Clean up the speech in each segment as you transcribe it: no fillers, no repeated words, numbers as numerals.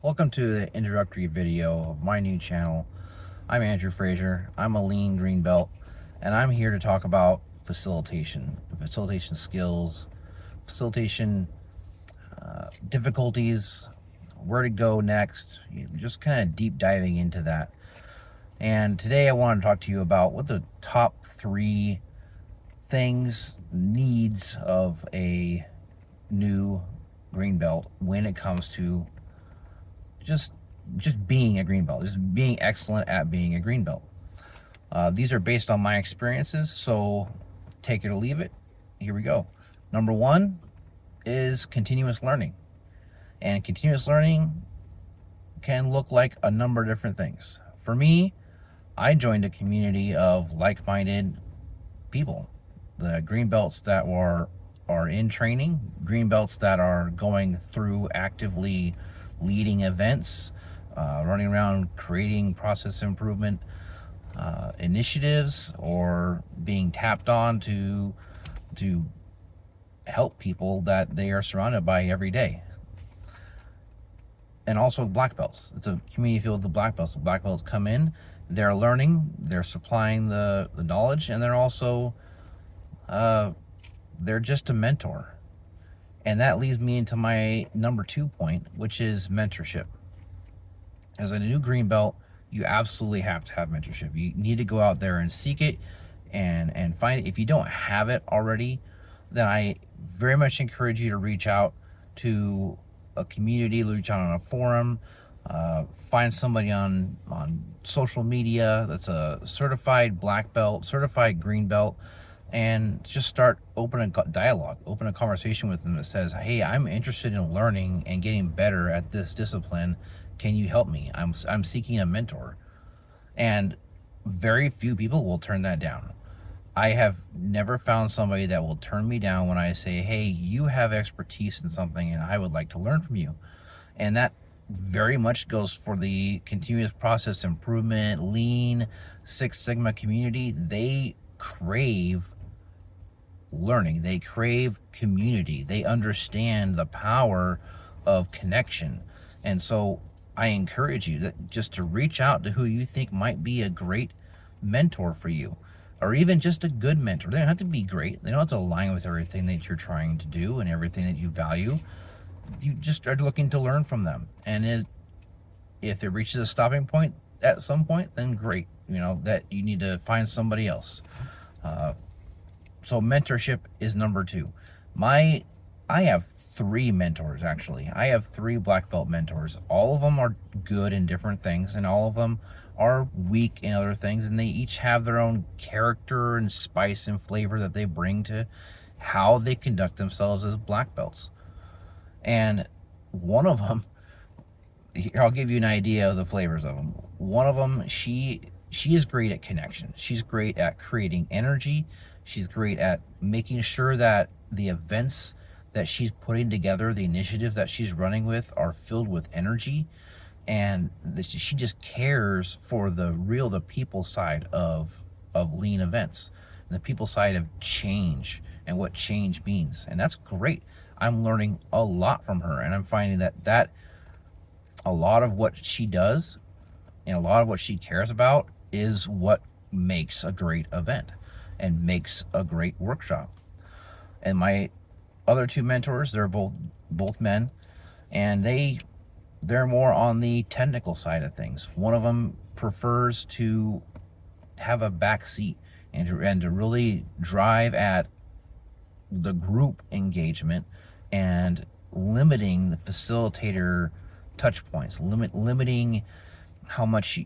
Welcome to the introductory video of my new channel. I'm Andrew Frazier. I'm a lean green belt, and I'm here to talk about facilitation skills, facilitation difficulties, where to go next, just kind of deep diving into that. And today I want to talk to you about what the top 3 needs of a new green belt when it comes to just being a green belt, just being excellent at being a green belt. These are based on my experiences, so take it or leave it. Here we go. Number 1 is continuous learning. And continuous learning can look like a number of different things. For me, I joined a community of like-minded people, the green belts that are in training, green belts that are going through actively leading events, running around creating process improvement initiatives, or being tapped on to help people that they are surrounded by every day. And also black belts. It's a community filled with the black belts. The black belts come in, they're learning, they're supplying the knowledge, and they're also they're just a mentor. And that leads me into my number 2 point, which is mentorship. As a new green belt, you absolutely have to have mentorship. You need to go out there and seek it and find it. If you don't have it already, then I very much encourage you to reach out to a community, reach out on a forum, find somebody on social media that's a certified black belt, certified green belt, and just start open a dialogue, open a conversation with them that says, hey, I'm interested in learning and getting better at this discipline. Can you help me? I'm seeking a mentor. And very few people will turn that down. I have never found somebody that will turn me down when I say, hey, you have expertise in something and I would like to learn from you. And that very much goes for the continuous process improvement, lean, Six Sigma community. They crave learning, they crave community, they understand the power of connection. And so I encourage you that just to reach out to who you think might be a great mentor for you, or even just a good mentor. They don't have to be great, they don't have to align with everything that you're trying to do and everything that you value. You just are looking to learn from them, and if it reaches a stopping point at some point, then great, that you need to find somebody else. So mentorship is number 2. I have 3 mentors, actually. I have 3 black belt mentors. All of them are good in different things, and all of them are weak in other things, and they each have their own character and spice and flavor that they bring to how they conduct themselves as black belts. And one of them, here, I'll give you an idea of the flavors of them. One of them, she is great at connection. She's great at creating energy. She's great at making sure that the events that she's putting together, the initiatives that she's running with, are filled with energy, and she just cares for the people side of lean events, and the people side of change and what change means. And that's great. I'm learning a lot from her, and I'm finding that a lot of what she does and a lot of what she cares about is what makes a great event and makes a great workshop. And my other 2 mentors, they're both men, and they're more on the technical side of things. One of them prefers to have a back seat and to really drive at the group engagement and limiting the facilitator touch points, limiting how much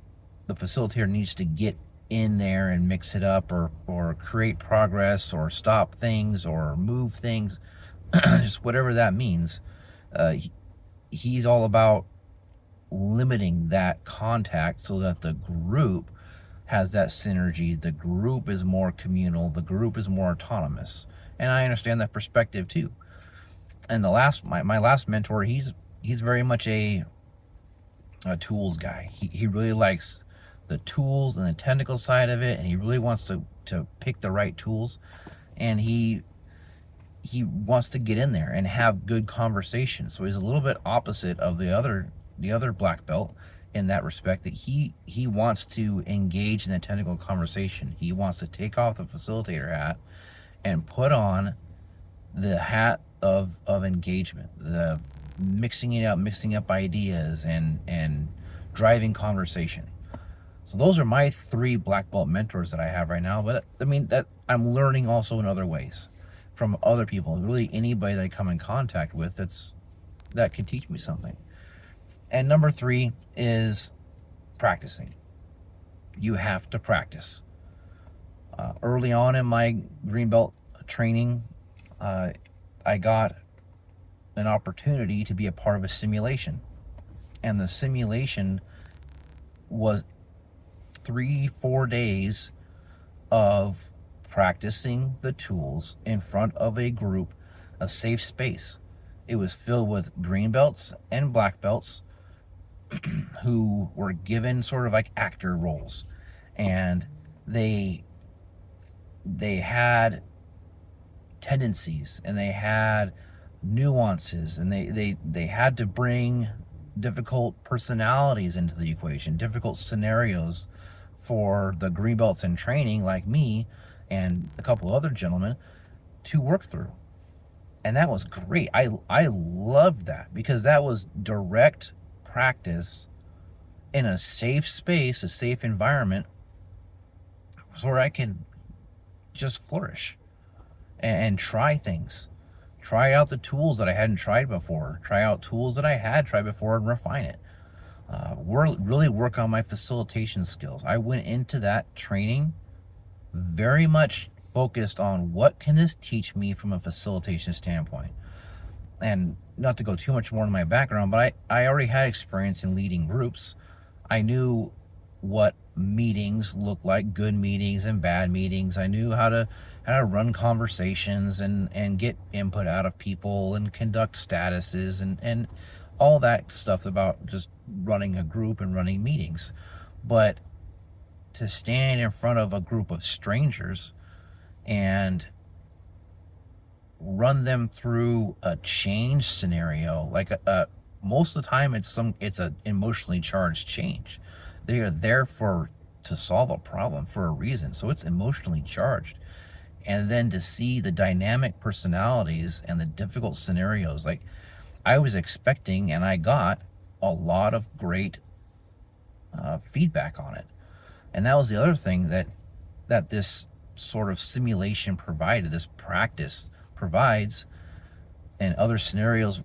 the facilitator needs to get in there and mix it up, or create progress, or stop things, or move things, just whatever that means. He's all about limiting that contact so that the group has that synergy, the group is more communal, the group is more autonomous. And I understand that perspective too. And my last mentor, he's very much a tools guy. He really likes the tools and the technical side of it, and he really wants to pick the right tools, and he wants to get in there and have good conversations. So he's a little bit opposite of the other black belt in that respect, that he wants to engage in a technical conversation. He wants to take off the facilitator hat and put on the hat of engagement, the mixing up ideas and driving conversation. So those are my 3 black belt mentors that I have right now. But I mean, that I'm learning also in other ways from other people. Really, anybody that I come in contact with that can teach me something. And number 3 is practicing. You have to practice. Early on in my green belt training, I got an opportunity to be a part of a simulation, and the simulation was 3-4 days of practicing the tools in front of a group, a safe space. It was filled with green belts and black belts who were given sort of like actor roles, and they had tendencies and they had nuances, and they had to bring difficult personalities into the equation, difficult scenarios for the green belts in training like me and a couple other gentlemen to work through. And that was great. I loved that, because that was direct practice in a safe space, a safe environment, where I can just flourish and try things, try out the tools that I hadn't tried before, try out tools that I had tried before and refine it. Really work on my facilitation skills. I went into that training very much focused on what can this teach me from a facilitation standpoint. And not to go too much more into my background, but I already had experience in leading groups. I knew what meetings look like, good meetings and bad meetings. I knew how to run conversations and get input out of people and conduct statuses and all that stuff about just running a group and running meetings. But to stand in front of a group of strangers and run them through a change scenario, like most of the time it's an emotionally charged change. They are there to solve a problem for a reason, so it's emotionally charged. And then to see the dynamic personalities and the difficult scenarios, like I was expecting, and I got a lot of great feedback on it. And that was the other thing that this sort of simulation provided, this practice provides, and other scenarios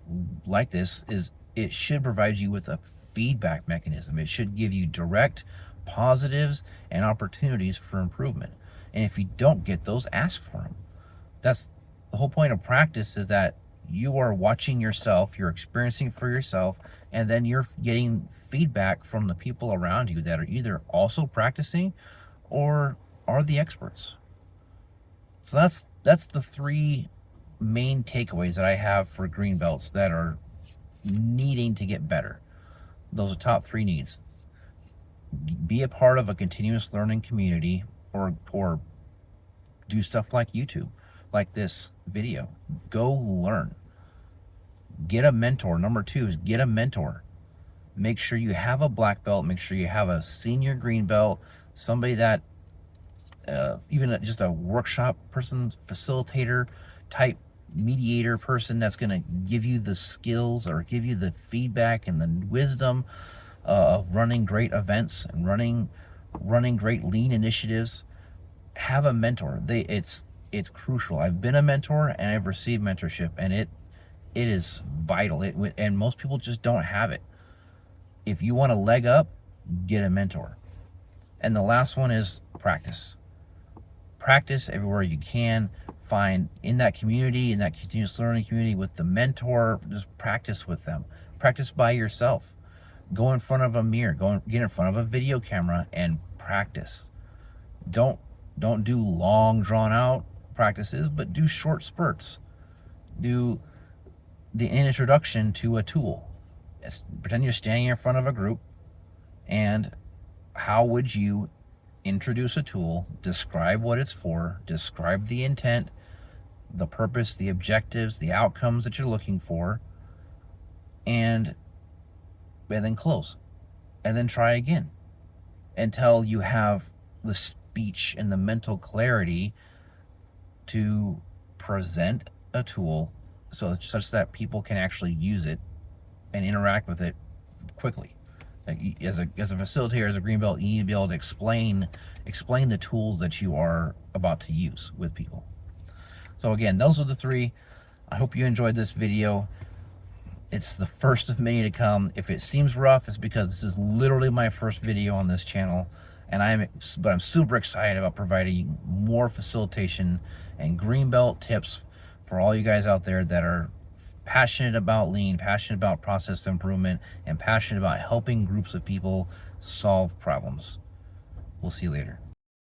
like this, is it should provide you with a feedback mechanism. It should give you direct positives and opportunities for improvement. And if you don't get those, ask for them. That's the whole point of practice, is that you are watching yourself, you're experiencing for yourself, and then you're getting feedback from the people around you that are either also practicing or are the experts. So that's the 3 main takeaways that I have for green belts that are needing to get better. Those are top 3 needs. Be a part of a continuous learning community, or do stuff like YouTube, like this video. Go learn. Get a mentor. Number 2 is get a mentor. Make sure you have a black belt. Make sure you have a senior green belt, somebody that even just a workshop person, facilitator type mediator person that's going to give you the skills or give you the feedback and the wisdom of running great events and running great lean initiatives. Have a mentor. It's crucial. I've been a mentor and I've received mentorship, and it is vital. And most people just don't have it. If you want a leg up, get a mentor. And the last one is practice. Practice everywhere you can. Find in that community, in that continuous learning community with the mentor, just practice with them. Practice by yourself. Go in front of a mirror, get in front of a video camera and practice. Don't do long drawn out practices, but do short spurts. Do the introduction to a tool. Pretend you're standing in front of a group, and how would you introduce a tool? Describe what it's for, describe the intent, the purpose, the objectives, the outcomes that you're looking for, and and then close, and then try again until you have the speech and the mental clarity to present a tool such that people can actually use it and interact with it quickly. Like, as a facilitator, as a green belt, you need to be able to explain the tools that you are about to use with people. So again, those are the three. I hope you enjoyed this video. It's the first of many to come. If it seems rough, it's because this is literally my first video on this channel, and I'm super excited about providing more facilitation and green belt tips for all you guys out there that are passionate about lean, passionate about process improvement, and passionate about helping groups of people solve problems. We'll see you later.